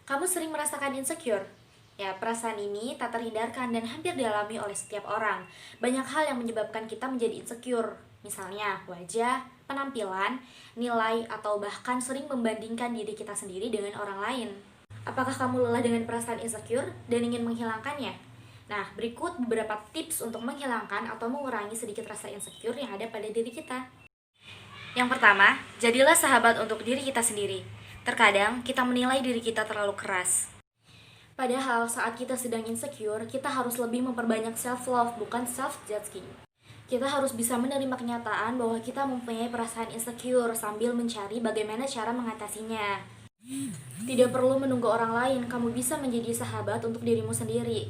Kamu sering merasakan insecure? Ya, perasaan ini tak terhindarkan dan hampir dialami oleh setiap orang. Banyak hal yang menyebabkan kita menjadi insecure. Misalnya, wajah, penampilan, nilai, atau bahkan sering membandingkan diri kita sendiri dengan orang lain. Apakah kamu lelah dengan perasaan insecure dan ingin menghilangkannya? Nah, berikut beberapa tips untuk menghilangkan atau mengurangi sedikit rasa insecure yang ada pada diri kita. Yang pertama, jadilah sahabat untuk diri kita sendiri. Terkadang kita menilai diri kita terlalu keras. Padahal saat kita sedang insecure, kita harus lebih memperbanyak self-love, bukan self-judging. Kita harus bisa menerima kenyataan bahwa kita mempunyai perasaan insecure sambil mencari bagaimana cara mengatasinya. Tidak perlu menunggu orang lain, kamu bisa menjadi sahabat untuk dirimu sendiri.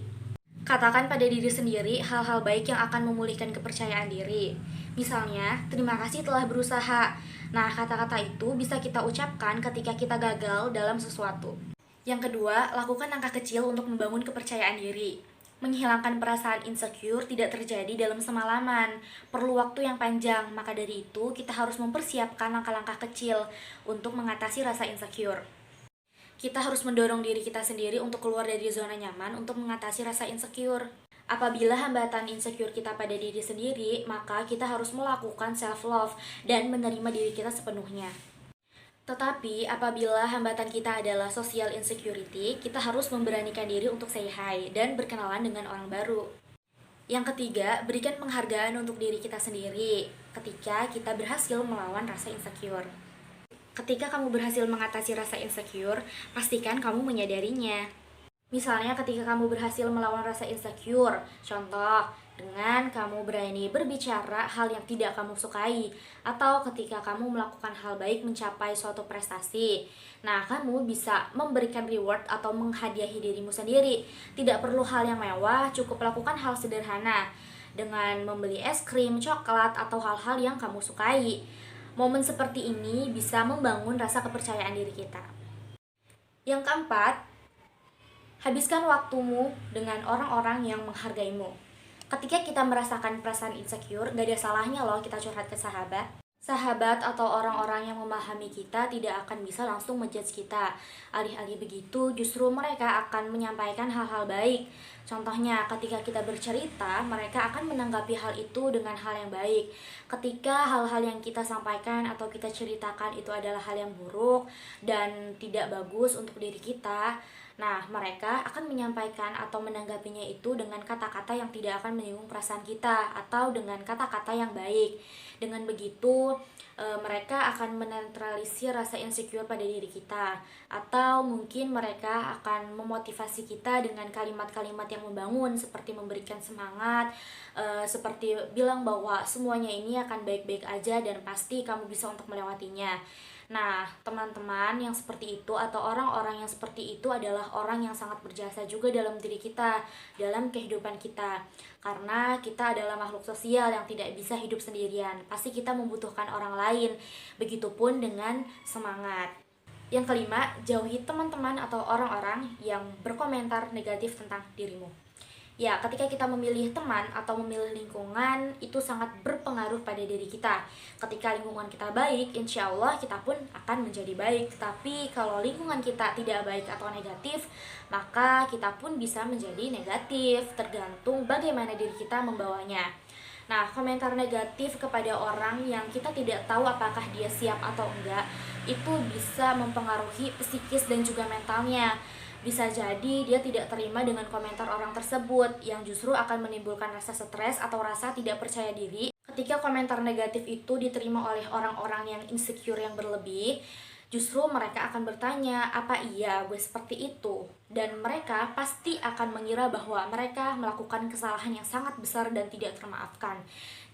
Katakan pada diri sendiri hal-hal baik yang akan memulihkan kepercayaan diri. Misalnya, terima kasih telah berusaha. Nah, kata-kata itu bisa kita ucapkan ketika kita gagal dalam sesuatu. Yang kedua, lakukan langkah kecil untuk membangun kepercayaan diri. Menghilangkan perasaan insecure tidak terjadi dalam semalaman, perlu waktu yang panjang, maka dari itu kita harus mempersiapkan langkah-langkah kecil untuk mengatasi rasa insecure. Kita harus mendorong diri kita sendiri untuk keluar dari zona nyaman untuk mengatasi rasa insecure. Apabila hambatan insecure kita pada diri sendiri, maka kita harus melakukan self-love dan menerima diri kita sepenuhnya. Tetapi apabila hambatan kita adalah social insecurity, kita harus memberanikan diri untuk say hi dan berkenalan dengan orang baru. Yang ketiga, berikan penghargaan untuk diri kita sendiri ketika kita berhasil melawan rasa insecure. Ketika kamu berhasil mengatasi rasa insecure, pastikan kamu menyadarinya. Misalnya ketika kamu berhasil melawan rasa insecure, contoh, dengan kamu berani berbicara hal yang tidak kamu sukai, atau ketika kamu melakukan hal baik mencapai suatu prestasi. Nah, kamu bisa memberikan reward atau menghadiahi dirimu sendiri. Tidak perlu hal yang mewah, cukup lakukan hal sederhana dengan membeli es krim, coklat, atau hal-hal yang kamu sukai. Momen seperti ini bisa membangun rasa kepercayaan diri kita. Yang keempat, habiskan waktumu dengan orang-orang yang menghargaimu. Ketika kita merasakan perasaan insecure, gak ada salahnya loh kita curhat ke sahabat. Sahabat atau orang-orang yang memahami kita tidak akan bisa langsung menjudge kita. Alih-alih begitu, justru mereka akan menyampaikan hal-hal baik. Contohnya, ketika kita bercerita, mereka akan menanggapi hal itu dengan hal yang baik. Ketika hal-hal yang kita sampaikan atau kita ceritakan itu adalah hal yang buruk dan tidak bagus untuk diri kita, nah, mereka akan menyampaikan atau menanggapinya itu dengan kata-kata yang tidak akan menyinggung perasaan kita atau dengan kata-kata yang baik. Dengan begitu, mereka akan menetralisir rasa insecure pada diri kita. Atau mungkin mereka akan memotivasi kita dengan kalimat-kalimat yang membangun seperti memberikan semangat, seperti bilang bahwa semuanya ini akan baik-baik aja dan pasti kamu bisa untuk melewatinya. Nah, teman-teman yang seperti itu atau orang-orang yang seperti itu adalah orang yang sangat berjasa juga dalam diri kita, dalam kehidupan kita. Karena kita adalah makhluk sosial yang tidak bisa hidup sendirian. Pasti kita membutuhkan orang lain. Begitupun dengan semangat. Yang kelima, jauhi teman-teman atau orang-orang yang berkomentar negatif tentang dirimu. Ya, ketika kita memilih teman atau memilih lingkungan, itu sangat berpengaruh pada diri kita. Ketika lingkungan kita baik, insya Allah kita pun akan menjadi baik. Tapi kalau lingkungan kita tidak baik atau negatif, maka kita pun bisa menjadi negatif, tergantung bagaimana diri kita membawanya. Nah, komentar negatif kepada orang yang kita tidak tahu apakah dia siap atau enggak, itu bisa mempengaruhi psikis dan juga mentalnya. Bisa jadi dia tidak terima dengan komentar orang tersebut yang justru akan menimbulkan rasa stres atau rasa tidak percaya diri. Ketika komentar negatif itu diterima oleh orang-orang yang insecure yang berlebih, justru mereka akan bertanya, apa iya gue seperti itu? Dan mereka pasti akan mengira bahwa mereka melakukan kesalahan yang sangat besar dan tidak termaafkan.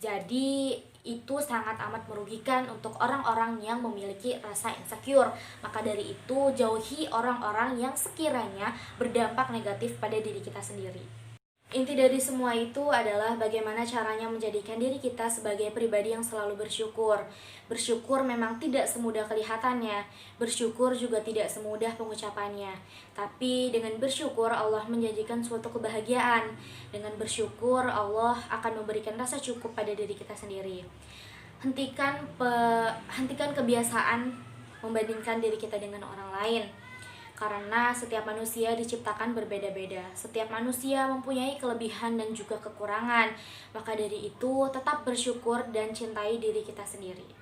Jadi itu sangat amat merugikan untuk orang-orang yang memiliki rasa insecure. Maka dari itu jauhi orang-orang yang sekiranya berdampak negatif pada diri kita sendiri. Inti dari semua itu adalah bagaimana caranya menjadikan diri kita sebagai pribadi yang selalu bersyukur. Bersyukur memang tidak semudah kelihatannya, bersyukur juga tidak semudah pengucapannya. Tapi dengan bersyukur Allah menjanjikan suatu kebahagiaan. Dengan bersyukur Allah akan memberikan rasa cukup pada diri kita sendiri. Hentikan kebiasaan membandingkan diri kita dengan orang lain. Karena setiap manusia diciptakan berbeda-beda. Setiap manusia mempunyai kelebihan dan juga kekurangan. Maka dari itu, tetap bersyukur dan cintai diri kita sendiri.